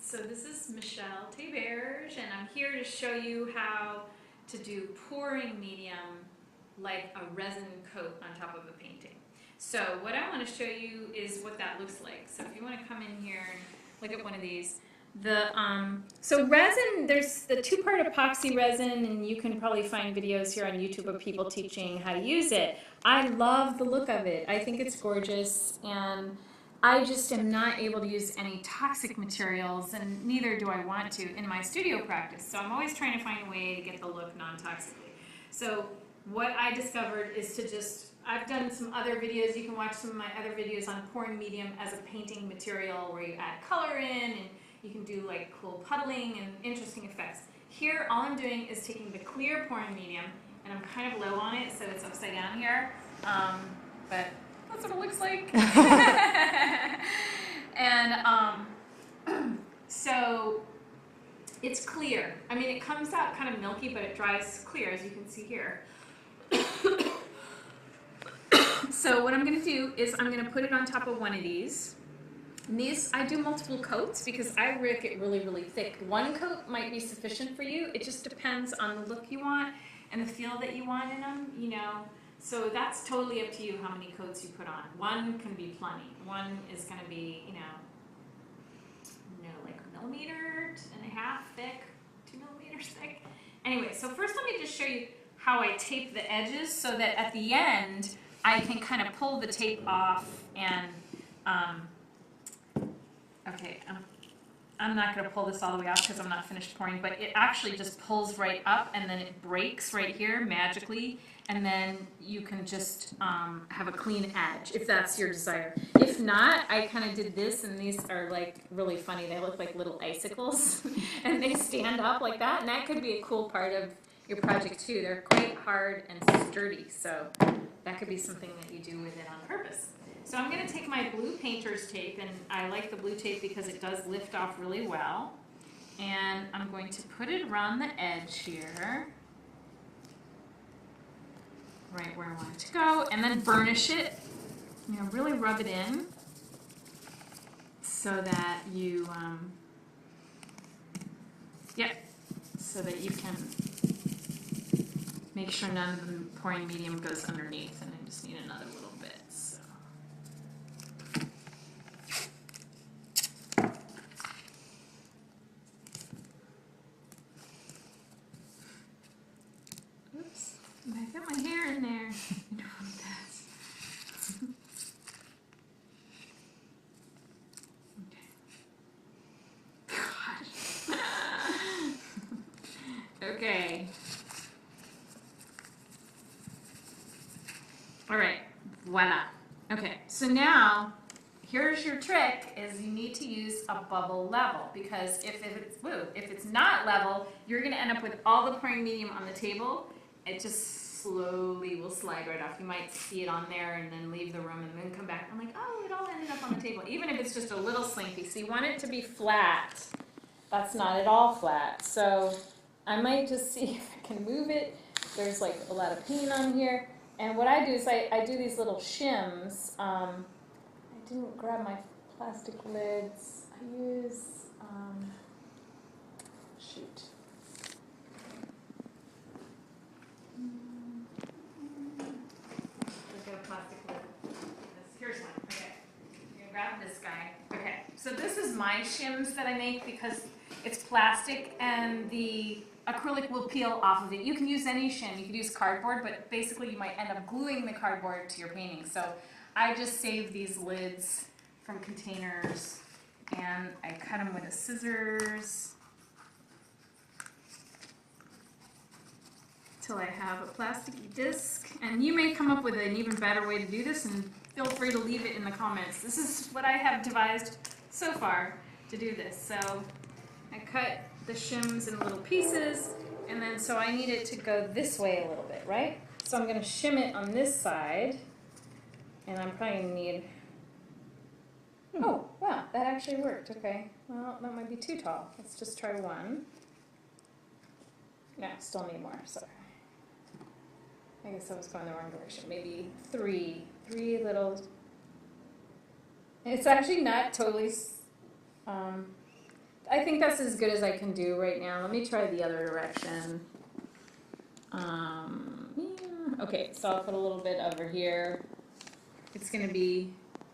So this is Michelle Teberge, and I'm here to show you how to do pouring medium like a resin coat on top of a painting. So what I want to show you is what that looks like. So if you want to come in here and look at one of these. So resin, there's the two-part epoxy resin, and you can probably find videos here on YouTube of people teaching how to use it. I love the look of it. I think it's gorgeous, and I just am not able to use any toxic materials, and neither do I want to in my studio practice. So I'm always trying to find a way to get the look non-toxically. So what I discovered is to just, I've done some other videos, you can watch some of my other videos on pouring medium as a painting material where you add color in and you can do like cool puddling and interesting effects. Here, all I'm doing is taking the clear pouring medium, and I'm kind of low on it, so it's upside down here, but that's what it looks like. And so it's clear. I mean, it comes out kind of milky, but it dries clear, as you can see here. So what I'm going to do is I'm going to put it on top of one of these. And these, I do multiple coats because I make it really, really thick. One coat might be sufficient for you. It just depends on the look you want and the feel that you want in them, you know. So that's totally up to you how many coats you put on. One can be plenty. One is going to be, you know, like a millimeter and a half thick, 2 millimeters thick. Anyway, so first let me just show you how I tape the edges so that at the end I can kind of pull the tape off and, okay, I'm not going to pull this all the way off because I'm not finished pouring, but it actually just pulls right up and then it breaks right here magically, and then you can just have a clean edge if that's your desire. If not, I kind of did this, and these are like really funny. They look like little icicles and they stand up like that, and that could be a cool part of your project too. They're quite hard and sturdy, so that could be something that you do with it on purpose. So I'm going to take my blue painter's tape, and I like the blue tape because it does lift off really well. And I'm going to put it around the edge here, right where I want it to go, and then burnish it. You know, really rub it in so that you, so that you can make sure none of the pouring medium goes underneath, and I just need another little bit. So. Oops, I got my hair in there. I don't want that. Okay. God. Okay. All right, voila. Okay, so now here's your trick: is you need to use a bubble level, because if it's not level, you're going to end up with all the pouring medium on the table. It just slowly will slide right off. You might see it on there and then leave the room and then come back. I'm like, oh, it all ended up on the table, even if it's just a little slinky. So you want it to be flat. That's not at all flat. So I might just see if I can move it. There's like a lot of paint on here. And what I do is I do these little shims. I didn't grab my plastic lids. I use, shoot. Look at a plastic lid. Here's one. Okay. You're gonna grab this guy. Okay. So this is my shims that I make because it's plastic and the acrylic will peel off of it. You can use any shim. You could use cardboard, but basically you might end up gluing the cardboard to your painting. So I just save these lids from containers, and I cut them with a scissors till I have a plasticky disc. And you may come up with an even better way to do this, and feel free to leave it in the comments. This is what I have devised so far to do this. So I cut the shims in little pieces, and then so I need it to go this way a little bit, right? So I'm going to shim it on this side, and I'm probably going to need, oh, wow, that actually worked. Okay, well, that might be too tall. Let's just try one. No, still need more, sorry. I guess I was going the wrong direction. Maybe three little, it's actually not totally, I think that's as good as I can do right now. Let me try the other direction. Yeah. Okay, so I'll put a little bit over here. It's gonna be,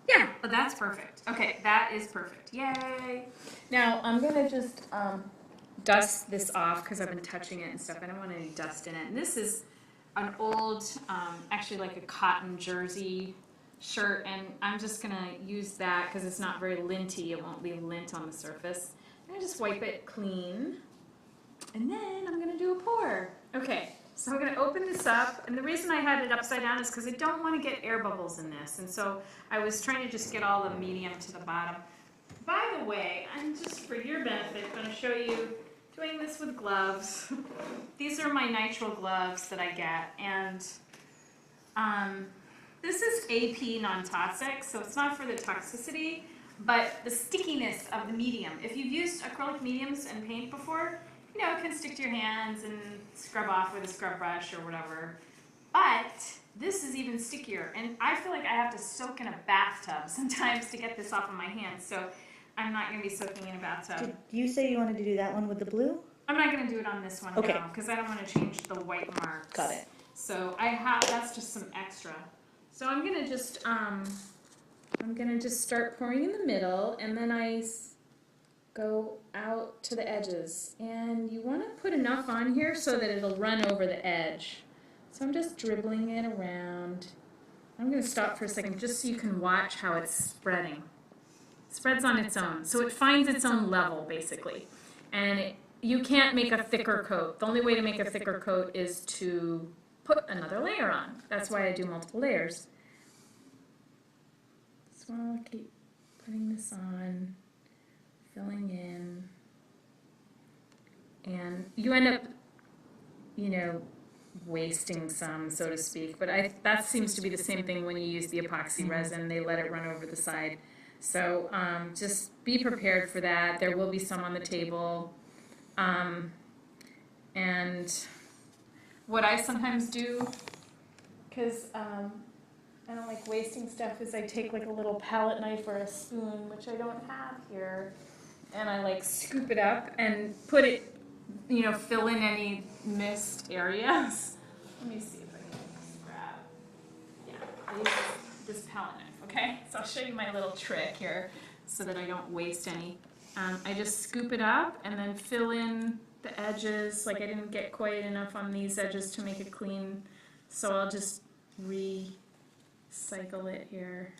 yeah, but that's perfect. Okay, that is perfect. Yay! Now I'm gonna just dust this off because I've been touching it and stuff. I don't want any dust in it. And this is an old, actually like a cotton jersey shirt, and I'm just gonna use that because it's not very linty. It won't leave lint on the surface. I'm gonna just wipe it clean, and then I'm gonna do a pour. Okay, so I'm gonna open this up, and the reason I had it upside down is because I don't want to get air bubbles in this, and so I was trying to just get all the medium to the bottom. By the way, I'm just for your benefit going to show you doing this with gloves. These are my nitrile gloves that I get, and this is AP non-toxic, so it's not for the toxicity, but the stickiness of the medium. If you've used acrylic mediums and paint before, you know, it can stick to your hands and scrub off with a scrub brush or whatever. But this is even stickier, and I feel like I have to soak in a bathtub sometimes to get this off of my hands, so I'm not going to be soaking in a bathtub. Did you say you wanted to do that one with the blue? I'm not going to do it on this one Okay. now, because I don't want to change the white marks. Got it. So that's just some extra. So I'm going to just start pouring in the middle, and then I go out to the edges. And you want to put enough on here so that it'll run over the edge. So I'm just dribbling it around. I'm going to stop for a second just so you can watch how it's spreading. It spreads on its own. So it finds its own level, basically. And you can't make a thicker coat. The only way to make a thicker coat is to put another layer on. That's why I do multiple layers. So I'll keep putting this on, filling in. And you end up, you know, wasting some, so to speak. But that seems to be the same thing when you use the epoxy resin. They let it run over the side. So just be prepared for that. There will be some on the table. And what I sometimes do, because I don't like wasting stuff, is I take like a little palette knife or a spoon, which I don't have here, and I like scoop it up and put it, you know, fill in any missed areas. Let me see if I can just grab, yeah, I use this palette knife, okay? So I'll show you my little trick here so that I don't waste any. I just scoop it up and then fill in the edges. Like I didn't get quite enough on these edges to make it clean, so I'll just recycle it here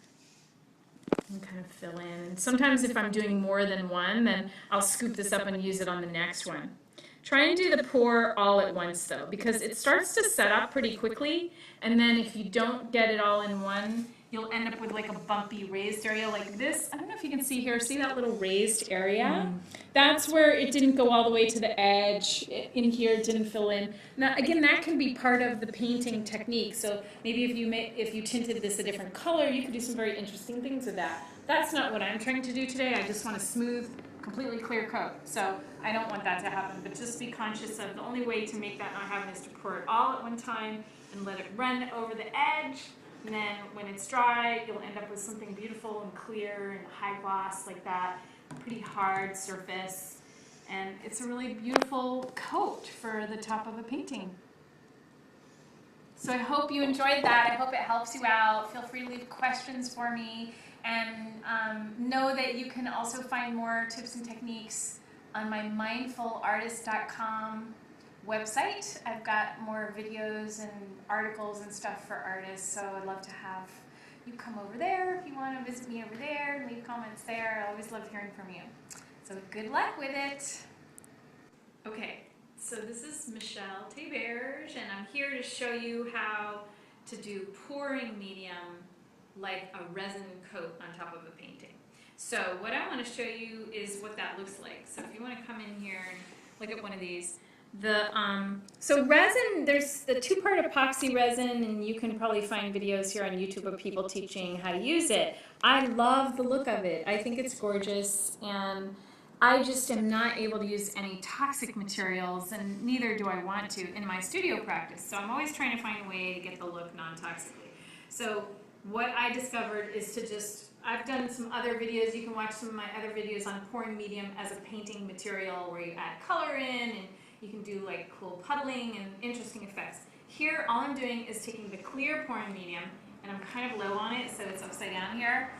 and kind of fill in. Sometimes if I'm doing more than one, then I'll scoop this up and use it on the next one. Try and do the pour all at once though, because it starts to set up pretty quickly, and then if you don't get it all in one, you'll end up with like a bumpy raised area like this. I don't know if you can see here, see that little raised area? That's where it didn't go all the way to the edge. In here it didn't fill in. Now again, that can be part of the painting technique. So maybe if you tinted this a different color, you could do some very interesting things with that. That's not what I'm trying to do today. I just want a smooth, completely clear coat. So I don't want that to happen, but just be conscious of the only way to make that not happen is to pour it all at one time and let it run over the edge. And then when it's dry, you'll end up with something beautiful and clear and high gloss like that, pretty hard surface. And it's a really beautiful coat for the top of a painting. So I hope you enjoyed that. I hope it helps you out. Feel free to leave questions for me. And know that you can also find more tips and techniques on my mindfulartist.com website. I've got more videos and articles and stuff for artists, so I'd love to have you come over there if you want to visit me over there, leave comments there. I always love hearing from you. So good luck with it. Okay, so this is Michelle Théberge, and I'm here to show you how to do pouring medium like a resin coat on top of a painting. So what I want to show you is what that looks like. So if you want to come in here and look at one of these. So resin, there's the two-part epoxy resin, and you can probably find videos here on YouTube of people teaching how to use it. I love the look of it. I think it's gorgeous, and I just am not able to use any toxic materials, and neither do I want to in my studio practice. So I'm always trying to find a way to get the look non-toxically. So what I discovered is to just I've done some other videos. You can watch some of my other videos on pouring medium as a painting material where you add color in and you can do like cool puddling and interesting effects. Here, all I'm doing is taking the clear pouring medium and I'm kind of low on it, so it's upside down here.